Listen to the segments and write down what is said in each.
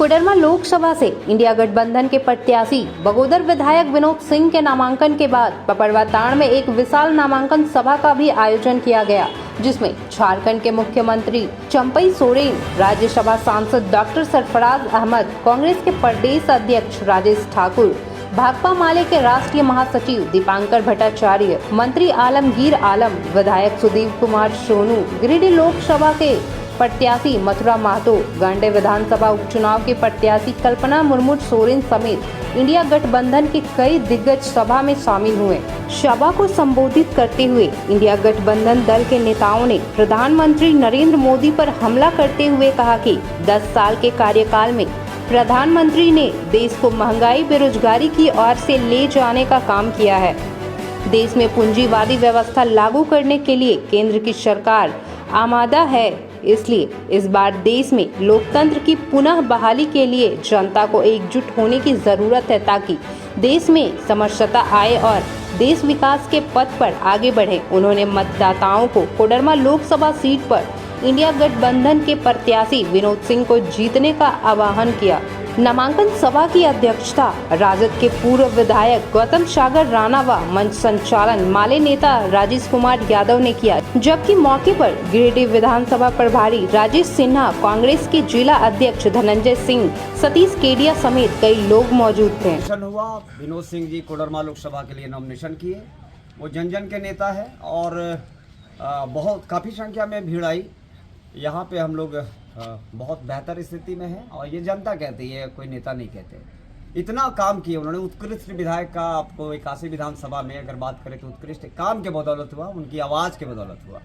कोडरमा लोकसभा से इंडिया गठबंधन के प्रत्याशी बगोदर विधायक विनोद सिंह के नामांकन के बाद पपड़वाताड़ में एक विशाल नामांकन सभा का भी आयोजन किया गया, जिसमें झारखंड के मुख्यमंत्री चंपई सोरेन, राज्यसभा सांसद डॉक्टर सरफराज अहमद, कांग्रेस के प्रदेश अध्यक्ष राजेश ठाकुर, भाकपा माले के राष्ट्रीय महासचिव दीपांकर भट्टाचार्य, मंत्री आलमगीर आलम, विधायक सुदीप कुमार सोनू, गिरिडीह लोकसभा के प्रत्याशी मथुरा महतो, गांडे विधानसभा उपचुनाव के प्रत्याशी कल्पना मुर्मू सोरेन समेत इंडिया गठबंधन के कई दिग्गज सभा में शामिल हुए। सभा को संबोधित करते हुए इंडिया गठबंधन दल के नेताओं ने प्रधानमंत्री नरेंद्र मोदी पर हमला करते हुए कहा कि 10 साल के कार्यकाल में प्रधानमंत्री ने देश को महंगाई, बेरोजगारी की ओर से ले जाने का काम किया है। देश में पूंजीवादी व्यवस्था लागू करने के लिए केंद्र की सरकार आमादा है, इसलिए इस बार देश में लोकतंत्र की पुनः बहाली के लिए जनता को एकजुट होने की जरूरत है, ताकि देश में समरसता आए और देश विकास के पथ पर आगे बढ़े। उन्होंने मतदाताओं को कोडरमा लोकसभा सीट पर इंडिया गठबंधन के प्रत्याशी विनोद सिंह को जीतने का आह्वान किया। नामांकन सभा की अध्यक्षता राजद के पूर्व विधायक गौतम सागर राणा व मंच संचालन माले नेता राजेश कुमार यादव ने किया, जबकि मौके पर गिरिडीह विधानसभा प्रभारी राजेश सिन्हा, कांग्रेस के जिला अध्यक्ष धनंजय सिंह, सतीश केडिया समेत कई लोग मौजूद थे। हुआ विनोद सिंह जी कोडरमा लोकसभा के लिए नॉमिनेशन किए। वो जन जन के नेता है और बहुत काफ़ी संख्या में भीड़ आई। यहाँ पे हम लोग बहुत बेहतर स्थिति में है और ये जनता कहती है, कोई नेता नहीं कहते। इतना काम किए उन्होंने। उत्कृष्ट विधायक का आपको 81 विधानसभा में अगर बात करें तो उत्कृष्ट काम के बदौलत हुआ, उनकी आवाज़ के बदौलत हुआ।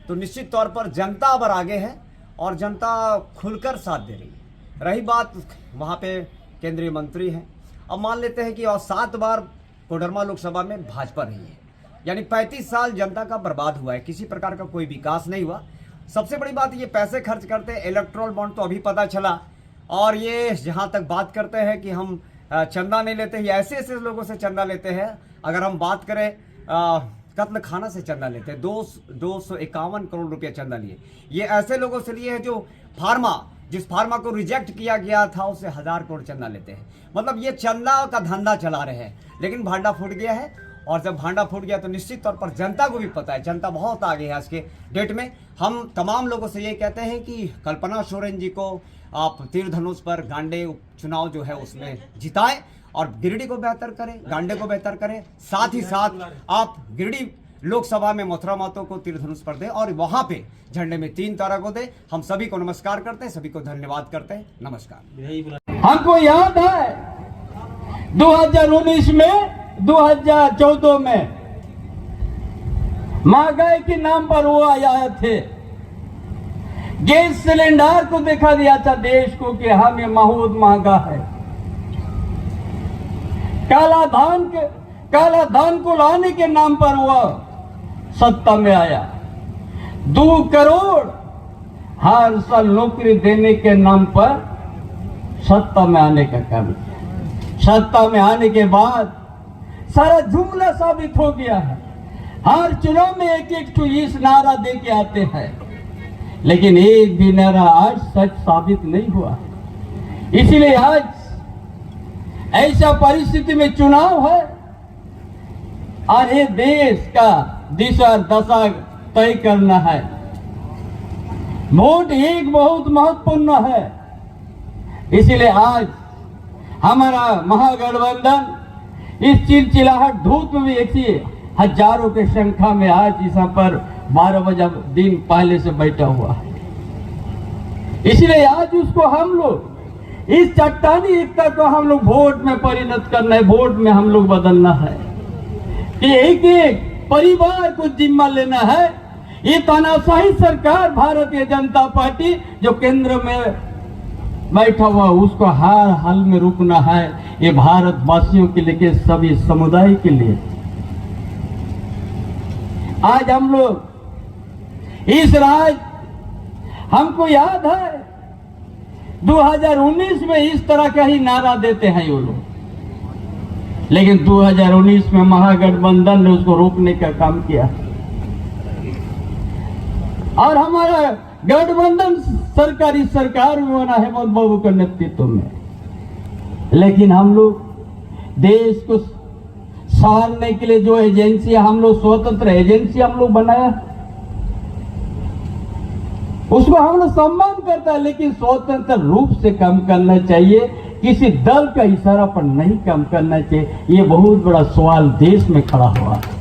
तो निश्चित तौर पर जनता अब आगे है और जनता खुलकर साथ दे रही है। रही बात वहाँ पे केंद्रीय मंत्री हैं, अब मान लेते हैं कि और 7 बार कोडरमा लोकसभा में भाजपा रही है, यानी 35 साल जनता का बर्बाद हुआ है, किसी प्रकार का कोई विकास नहीं हुआ। सबसे बड़ी बात ये पैसे खर्च करते हैं, इलेक्ट्रोल बॉन्ड तो अभी पता चला। और ये जहाँ तक बात करते हैं कि हम चंदा नहीं लेते, ये ऐसे ऐसे लोगों से चंदा लेते हैं। अगर हम बात करें कत्ल खाना से चंदा लेते हैं, 251 करोड़ रुपया चंदा लिए। ये ऐसे लोगों से लिए हैं जो जिस फार्मा को रिजेक्ट किया गया था उससे 1000 करोड़ चंदा लेते हैं। मतलब ये चंदा का धंधा चला रहे हैं, लेकिन भांडा फूट गया है। और जब भांडा फूट गया तो निश्चित तौर पर जनता को भी पता है, जनता बहुत आगे है आज के डेट में। हम तमाम लोगों से ये कहते हैं कि कल्पना सोरेन जी को आप तीर धनुष पर गांडे उपचुनाव जो है उसमें जिताएं और गिरिडीह को बेहतर करें, गांडे को बेहतर करें। साथ ही साथ आप गिरिडीह लोकसभा में मथुरा महतो को तीर धनुष पर दें और वहां पे झंडे में 3 तारा को दें। हम सभी को नमस्कार करते हैं, सभी को धन्यवाद करते हैं। नमस्कार। हमको याद है 2019 में 2014 में महंगाई के नाम पर वो आए थे, गैस सिलेंडर को दिखा दिया था देश को कि हमें बहुत महंगा है। काला धान को लाने के नाम पर वो सत्ता में आया। 2 करोड़ हर साल नौकरी देने के नाम पर सत्ता में आने का काम किया। सत्ता में आने के बाद सारा जुमला साबित हो गया है। हर चुनाव में एक तो इस नारा दे के आते हैं, लेकिन एक भी नारा आज सच साबित नहीं हुआ। इसीलिए आज ऐसा परिस्थिति में चुनाव है और ये देश का दिशा दशा तय करना है। वोट एक बहुत महत्वपूर्ण है। इसीलिए आज हमारा महागठबंधन इस चिलचिलाहट धूप में भी ऐसी हजारों की संख्या में आज यहाँ पर 12 बजे दिन पहले से बैठा हुआ है। इसलिए आज उसको हम लोग इस चट्टानी एकता को हम लोग वोट में परिणत करना है, वोट में हम लोग बदलना है कि एक एक परिवार को जिम्मा लेना है। ये तानाशाही सरकार भारतीय जनता पार्टी जो केंद्र में बैठा हुआ उसको हर हाल में रुकना है। ये भारतवासियों के लिए, सभी समुदाय के लिए। आज हम लोग इस हमको याद है 2019 में इस तरह का ही नारा देते हैं वो लोग, लेकिन 2019 में महागठबंधन ने उसको रोकने का काम किया। और हमारा गठबंधन सरकारी सरकार में बना हेमंत बाबू के नेतृत्व में, लेकिन हम लोग देश को संभालने के लिए जो एजेंसी हम लोग स्वतंत्र एजेंसी हम लोग बनाया, उसको हम लोग सम्मान करता है, लेकिन स्वतंत्र रूप से काम करना चाहिए, किसी दल का इशारा पर नहीं काम करना चाहिए। ये बहुत बड़ा सवाल देश में खड़ा हुआ है।